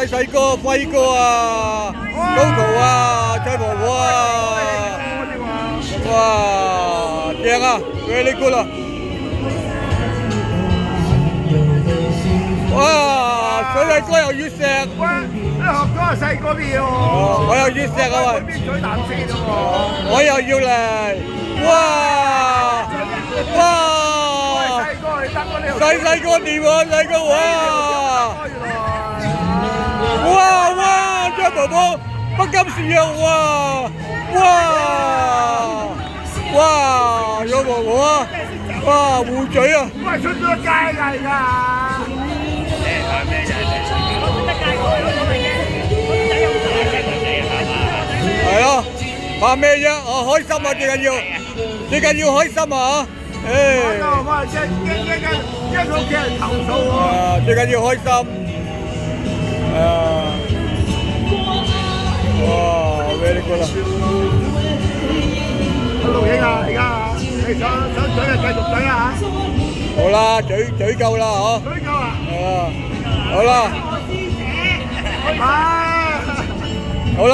細哥、輝哥啊，高圖啊，蔡婆婆啊，哇，正啊 ，very good 啊！哇，水細哥又要石，哇！啲學哥係細個啲喎，我又要石啊喂，邊嘴南四啫喎，我又要嚟，哇哇！細個你得嗰啲，細哥掂喎，細哥哇！哇哇，張婆婆不甘示弱哇！哇哇，有婆婆啊！哇，護嘴啊！喂，出咗街㗎而家。係咯，怕咩啫？我開心啊，最緊要開心啊！誒，我一個屋企人投訴喎。最緊要開心。哇 ，very good 啦！錄影啊，而家你想嘴啊，繼續嘴啊嚇！好啦，嘴夠啦嗬。嘴夠啊！好啦，啊！好啦。